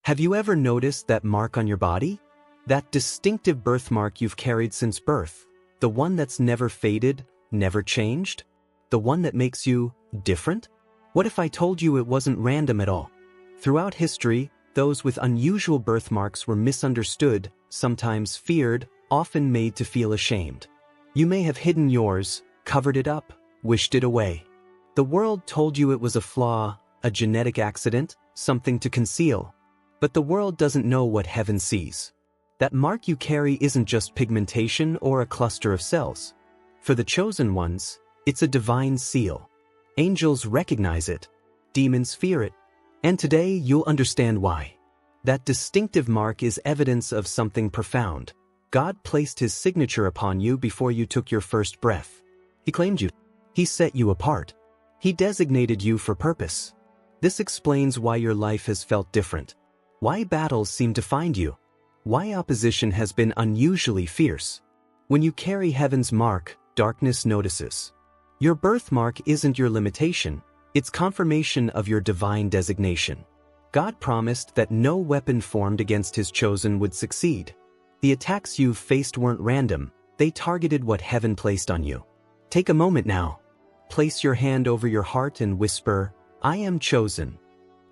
Have you ever noticed that mark on your body? That distinctive birthmark you've carried since birth? The one that's never faded, never changed? The one that makes you different? What if I told you it wasn't random at all? Throughout history, those with unusual birthmarks were misunderstood, sometimes feared, often made to feel ashamed. You may have hidden yours, covered it up, wished it away. The world told you it was a flaw, a genetic accident, something to conceal. But the world doesn't know what heaven sees. That mark you carry isn't just pigmentation or a cluster of cells. For the chosen ones, it's a divine seal. Angels recognize it. Demons fear it. And today you'll understand why. That distinctive mark is evidence of something profound. God placed His signature upon you before you took your first breath. He claimed you. He set you apart. He designated you for purpose. This explains why your life has felt different. Why battles seem to find you. Why opposition has been unusually fierce. When you carry heaven's mark, darkness notices. Your birthmark isn't your limitation, it's confirmation of your divine designation. God promised that no weapon formed against His chosen would succeed. The attacks you've faced weren't random, they targeted what heaven placed on you. Take a moment now. Place your hand over your heart and whisper, "I am chosen."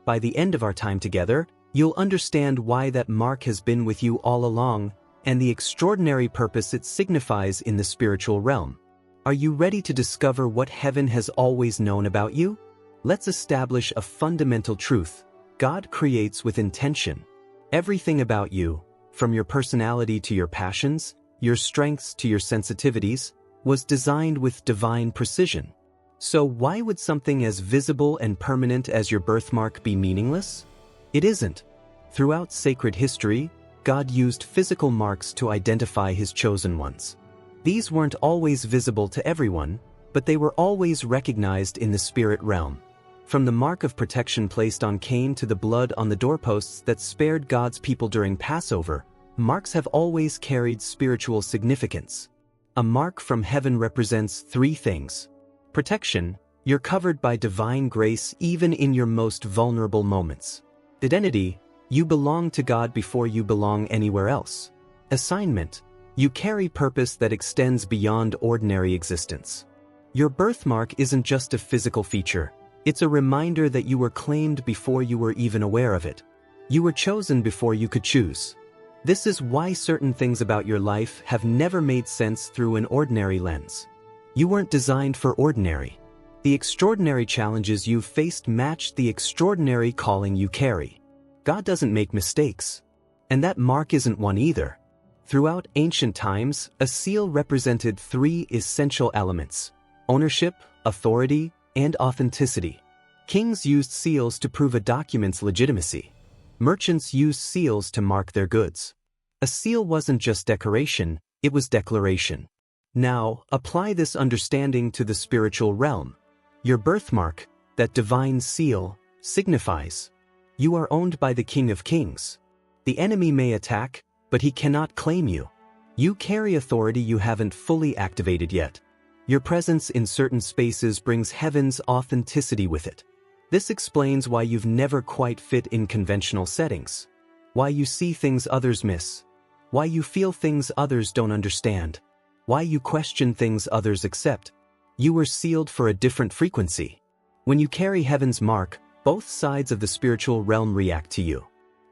By the end of our time together, you'll understand why that mark has been with you all along, and the extraordinary purpose it signifies in the spiritual realm. Are you ready to discover what heaven has always known about you? Let's establish a fundamental truth. God creates with intention. Everything about you, from your personality to your passions, your strengths to your sensitivities, was designed with divine precision. So why would something as visible and permanent as your birthmark be meaningless? It isn't. Throughout sacred history, God used physical marks to identify His chosen ones. These weren't always visible to everyone, but they were always recognized in the spirit realm. From the mark of protection placed on Cain to the blood on the doorposts that spared God's people during Passover, marks have always carried spiritual significance. A mark from heaven represents three things. Protection, you're covered by divine grace even in your most vulnerable moments. Identity, you belong to God before you belong anywhere else. Assignment, you carry purpose that extends beyond ordinary existence. Your birthmark isn't just a physical feature, it's a reminder that you were claimed before you were even aware of it. You were chosen before you could choose. This is why certain things about your life have never made sense through an ordinary lens. You weren't designed for ordinary. The extraordinary challenges you've faced match the extraordinary calling you carry. God doesn't make mistakes. And that mark isn't one either. Throughout ancient times, a seal represented three essential elements: ownership, authority, and authenticity. Kings used seals to prove a document's legitimacy. Merchants used seals to mark their goods. A seal wasn't just decoration, it was declaration. Now, apply this understanding to the spiritual realm. Your birthmark, that divine seal, signifies you are owned by the King of Kings. The enemy may attack, but he cannot claim you. You carry authority you haven't fully activated yet. Your presence in certain spaces brings heaven's authenticity with it. This explains why you've never quite fit in conventional settings. Why you see things others miss. Why you feel things others don't understand. Why you question things others accept. You were sealed for a different frequency. When you carry heaven's mark, both sides of the spiritual realm react to you.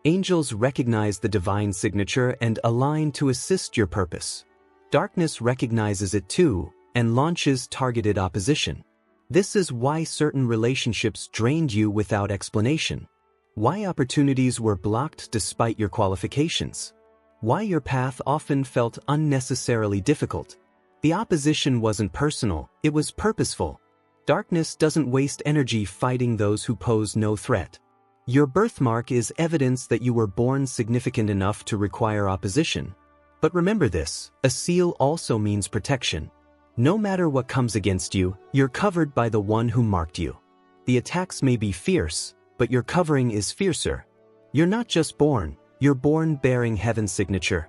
Angels recognize the divine signature and align to assist your purpose. Darkness recognizes it too, and launches targeted opposition. This is why certain relationships drained you without explanation. Why opportunities were blocked despite your qualifications. Why your path often felt unnecessarily difficult. The opposition wasn't personal, it was purposeful. Darkness doesn't waste energy fighting those who pose no threat. Your birthmark is evidence that you were born significant enough to require opposition. But remember this, a seal also means protection. No matter what comes against you, you're covered by the one who marked you. The attacks may be fierce, but your covering is fiercer. You're not just born, you're born bearing heaven's signature.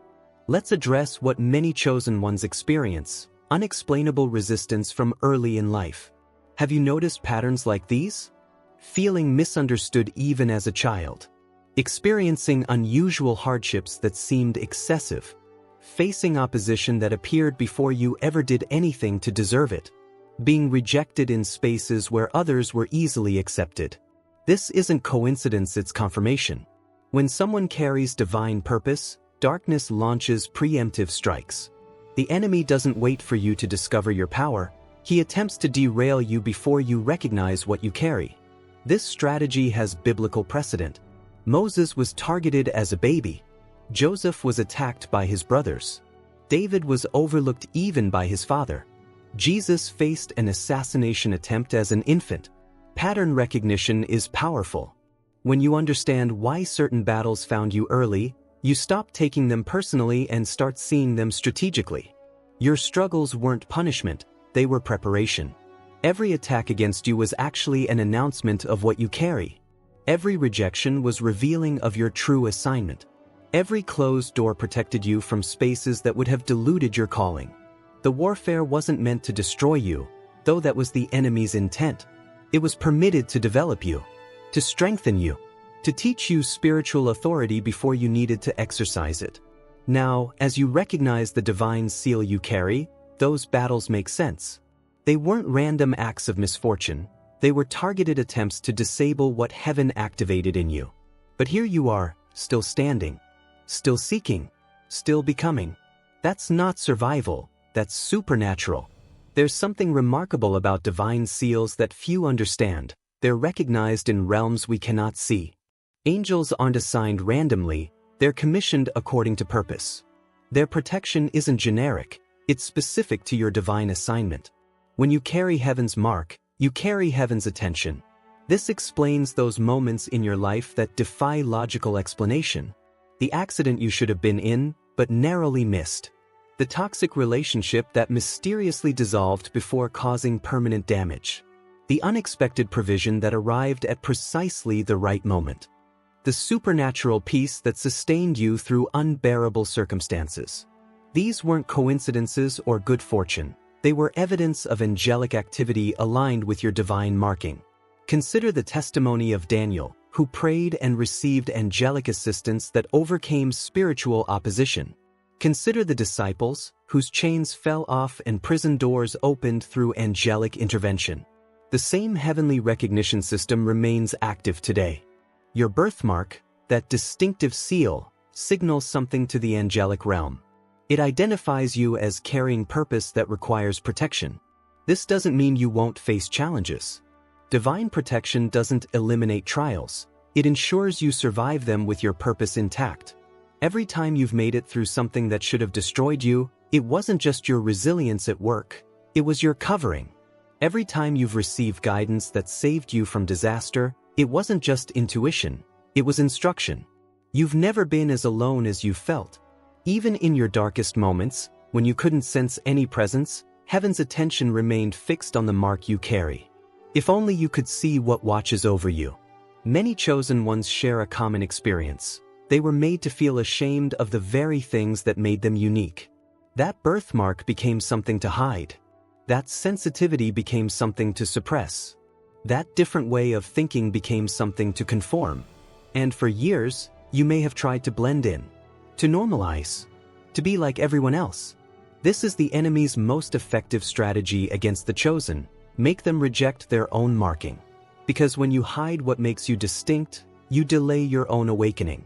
Let's address what many chosen ones experience: unexplainable resistance from early in life. Have you noticed patterns like these? Feeling misunderstood even as a child. experiencing unusual hardships that seemed excessive, facing opposition that appeared before you ever did anything to deserve it, being rejected in spaces where others were easily accepted. This isn't coincidence, it's confirmation. When someone carries divine purpose, darkness launches preemptive strikes. The enemy doesn't wait for you to discover your power, he attempts to derail you before you recognize what you carry. This strategy has biblical precedent. Moses was targeted as a baby. Joseph was attacked by his brothers. David was overlooked even by his father. Jesus faced an assassination attempt as an infant. Pattern recognition is powerful. When you understand why certain battles found you early, you stop taking them personally and start seeing them strategically. Your struggles weren't punishment, they were preparation. Every attack against you was actually an announcement of what you carry. Every rejection was revealing of your true assignment. Every closed door protected you from spaces that would have diluted your calling. The warfare wasn't meant to destroy you, though that was the enemy's intent. It was permitted to develop you, to strengthen you, to teach you spiritual authority before you needed to exercise it. Now, as you recognize the divine seal you carry, those battles make sense. They weren't random acts of misfortune, they were targeted attempts to disable what heaven activated in you. But here you are, still standing, still seeking, still becoming. That's not survival, that's supernatural. There's something remarkable about divine seals that few understand. They're recognized in realms we cannot see. Angels aren't assigned randomly, they're commissioned according to purpose. Their protection isn't generic, it's specific to your divine assignment. When you carry heaven's mark, you carry heaven's attention. This explains those moments in your life that defy logical explanation. The accident you should have been in, but narrowly missed. The toxic relationship that mysteriously dissolved before causing permanent damage. The unexpected provision that arrived at precisely the right moment. The supernatural peace that sustained you through unbearable circumstances. These weren't coincidences or good fortune. They were evidence of angelic activity aligned with your divine marking. Consider the testimony of Daniel, who prayed and received angelic assistance that overcame spiritual opposition. Consider the disciples, whose chains fell off and prison doors opened through angelic intervention. The same heavenly recognition system remains active today. Your birthmark, that distinctive seal, signals something to the angelic realm. It identifies you as carrying purpose that requires protection. This doesn't mean you won't face challenges. Divine protection doesn't eliminate trials. It ensures you survive them with your purpose intact. Every time you've made it through something that should have destroyed you, it wasn't just your resilience at work, it was your covering. Every time you've received guidance that saved you from disaster, it wasn't just intuition, it was instruction. You've never been as alone as you felt. Even in your darkest moments, when you couldn't sense any presence, heaven's attention remained fixed on the mark you carry. If only you could see what watches over you. Many chosen ones share a common experience. They were made to feel ashamed of the very things that made them unique. That birthmark became something to hide. That sensitivity became something to suppress. That different way of thinking became something to conform. And for years, you may have tried to blend in, to normalize, to be like everyone else. This is the enemy's most effective strategy against the chosen. Make them reject their own marking. Because when you hide what makes you distinct, you delay your own awakening.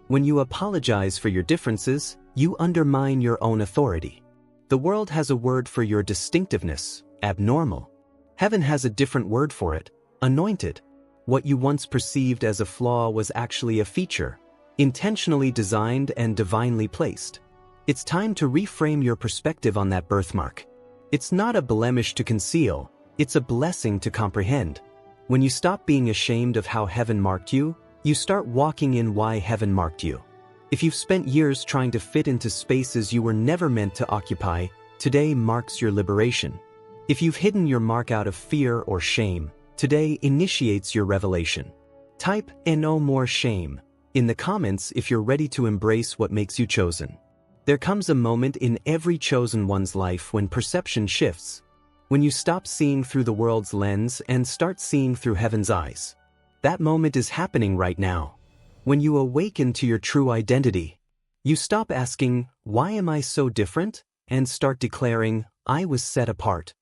When you apologize for your differences, you undermine your own authority. The world has a word for your distinctiveness, abnormal. Heaven has a different word for it, anointed. What you once perceived as a flaw was actually a feature, intentionally designed and divinely placed. It's time to reframe your perspective on that birthmark. It's not a blemish to conceal, it's a blessing to comprehend. When you stop being ashamed of how heaven marked you, you start walking in why heaven marked you. If you've spent years trying to fit into spaces you were never meant to occupy, today marks your liberation. If you've hidden your mark out of fear or shame, today initiates your revelation. Type "no more shame" in the comments if you're ready to embrace what makes you chosen. There comes a moment in every chosen one's life when perception shifts. When you stop seeing through the world's lens and start seeing through heaven's eyes. That moment is happening right now. When you awaken to your true identity, you stop asking, "Why am I so different?" and start declaring, "I was set apart."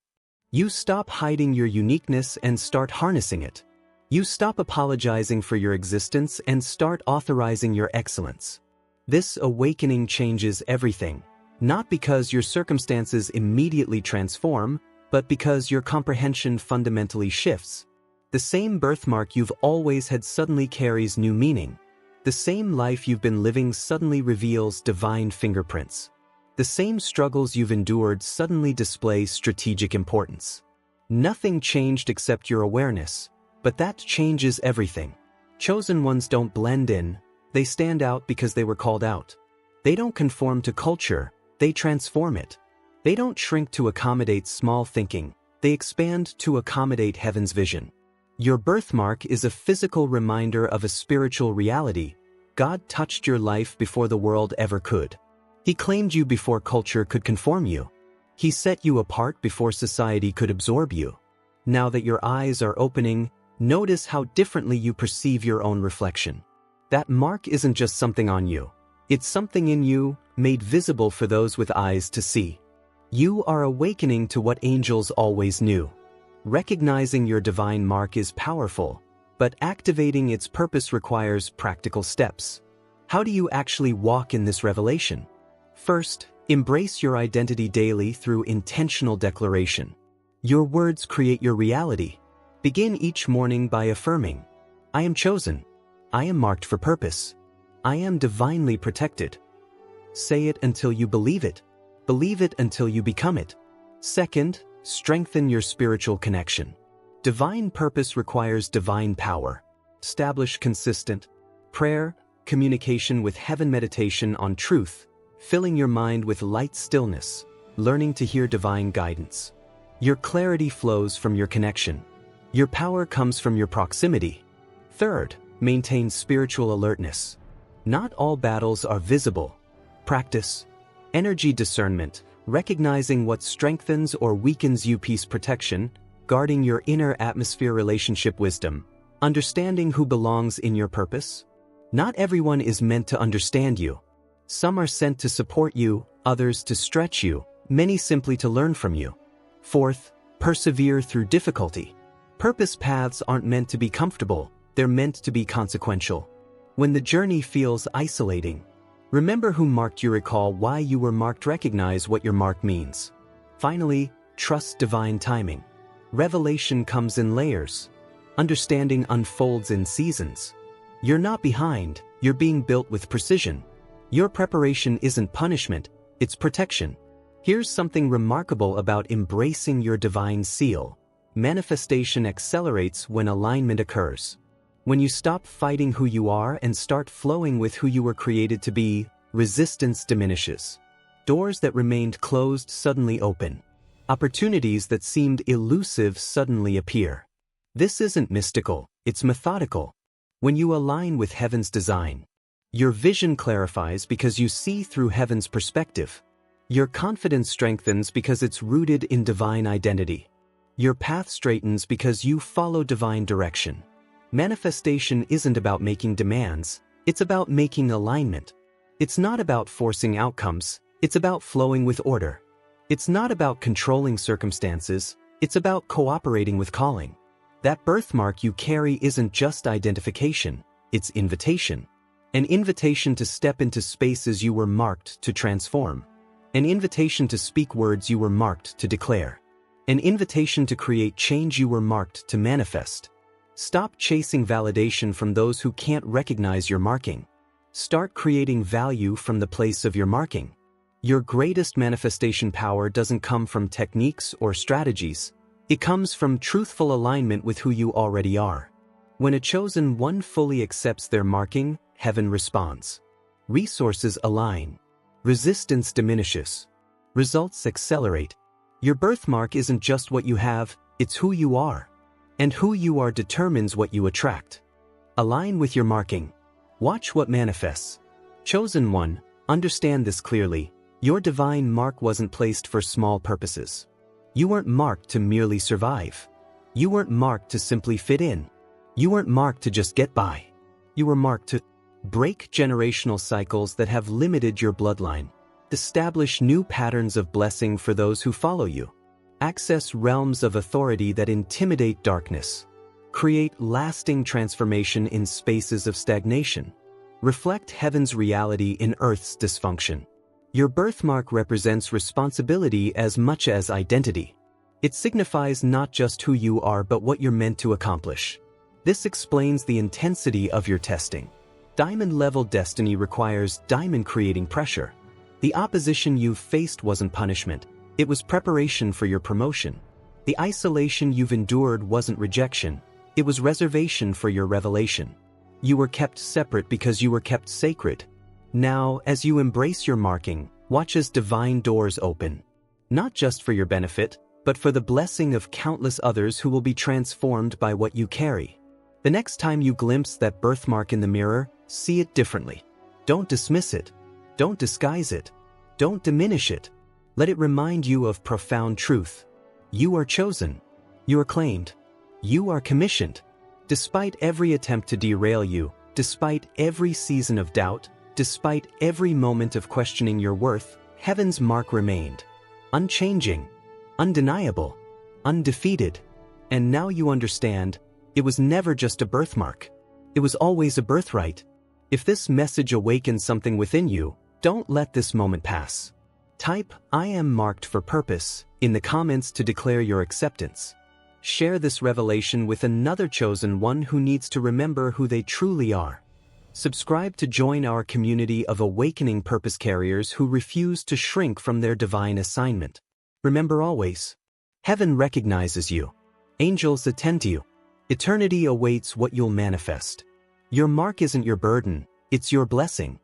You stop hiding your uniqueness and start harnessing it. You stop apologizing for your existence and start authorizing your excellence. This awakening changes everything, not because your circumstances immediately transform, but because your comprehension fundamentally shifts. The same birthmark you've always had suddenly carries new meaning. The same life you've been living suddenly reveals divine fingerprints. The same struggles you've endured suddenly display strategic importance. Nothing changed except your awareness, but that changes everything. Chosen ones don't blend in, they stand out because they were called out. They don't conform to culture, they transform it. They don't shrink to accommodate small thinking, they expand to accommodate heaven's vision. Your birthmark is a physical reminder of a spiritual reality. God touched your life before the world ever could. He claimed you before culture could conform you. He set you apart before society could absorb you. Now that your eyes are opening, notice how differently you perceive your own reflection. That mark isn't just something on you. It's something in you, made visible for those with eyes to see. You are awakening to what angels always knew. Recognizing your divine mark is powerful, but activating its purpose requires practical steps. How do you actually walk in this revelation? First, embrace your identity daily through intentional declaration. Your words create your reality. Begin each morning by affirming, "I am chosen. I am marked for purpose. I am divinely protected." Say it until you believe it. Believe it until you become it. Second, strengthen your spiritual connection. Divine purpose requires divine power. Establish consistent prayer, communication with heaven, meditation on truth, filling your mind with light stillness, learning to hear divine guidance. Your clarity flows from your connection. Your power comes from your proximity. Third, maintain spiritual alertness. Not all battles are visible. Practice energy discernment, recognizing what strengthens or weakens you, peace protection, guarding your inner atmosphere, relationship wisdom, understanding who belongs in your purpose. Not everyone is meant to understand you. Some are sent to support you, others to stretch you, many simply to learn from you. Fourth, persevere through difficulty. Purpose paths aren't meant to be comfortable, they're meant to be consequential. When the journey feels isolating, remember who marked you, recall why you were marked, recognize what your mark means. Finally, trust divine timing. Revelation comes in layers. Understanding unfolds in seasons. You're not behind, you're being built with precision. Your preparation isn't punishment, it's protection. Here's something remarkable about embracing your divine seal. Manifestation accelerates when alignment occurs. When you stop fighting who you are and start flowing with who you were created to be, resistance diminishes. Doors that remained closed suddenly open. Opportunities that seemed elusive suddenly appear. This isn't mystical, it's methodical. When you align with heaven's design, your vision clarifies because you see through heaven's perspective. Your confidence strengthens because it's rooted in divine identity. Your path straightens because you follow divine direction. Manifestation isn't about making demands, it's about making alignment. It's not about forcing outcomes, it's about flowing with order. It's not about controlling circumstances, it's about cooperating with calling. That birthmark you carry isn't just identification, it's invitation. An invitation to step into spaces you were marked to transform. An invitation to speak words you were marked to declare. An invitation to create change you were marked to manifest. Stop chasing validation from those who can't recognize your marking. Start creating value from the place of your marking. Your greatest manifestation power doesn't come from techniques or strategies. It comes from truthful alignment with who you already are. When a chosen one fully accepts their marking, heaven responds. Resources align. Resistance diminishes. Results accelerate. Your birthmark isn't just what you have, it's who you are. And who you are determines what you attract. Align with your marking. Watch what manifests. Chosen one, understand this clearly. Your divine mark wasn't placed for small purposes. You weren't marked to merely survive. You weren't marked to simply fit in. You weren't marked to just get by. You were marked to Break generational cycles that have limited your bloodline. Establish new patterns of blessing for those who follow you. Access realms of authority that intimidate darkness. Create lasting transformation in spaces of stagnation. Reflect heaven's reality in earth's dysfunction. Your birthmark represents responsibility as much as identity. It signifies not just who you are but what you're meant to accomplish. This explains the intensity of your testing. Diamond-level destiny requires diamond-creating pressure. The opposition you've faced wasn't punishment, it was preparation for your promotion. The isolation you've endured wasn't rejection, it was reservation for your revelation. You were kept separate because you were kept sacred. Now, as you embrace your marking, watch as divine doors open. Not just for your benefit, but for the blessing of countless others who will be transformed by what you carry. The next time you glimpse that birthmark in the mirror, see it differently. Don't dismiss it. Don't disguise it. Don't diminish it. Let it remind you of profound truth. You are chosen. You are claimed. You are commissioned. Despite every attempt to derail you, despite every season of doubt, despite every moment of questioning your worth, heaven's mark remained. Unchanging, undeniable, undefeated. And now you understand, it was never just a birthmark. It was always a birthright. If this message awakens something within you, don't let this moment pass. Type, "I am marked for purpose," in the comments to declare your acceptance. Share this revelation with another chosen one who needs to remember who they truly are. Subscribe to join our community of awakening purpose carriers who refuse to shrink from their divine assignment. Remember always, heaven recognizes you. Angels attend to you. Eternity awaits what you'll manifest. Your mark isn't your burden, it's your blessing.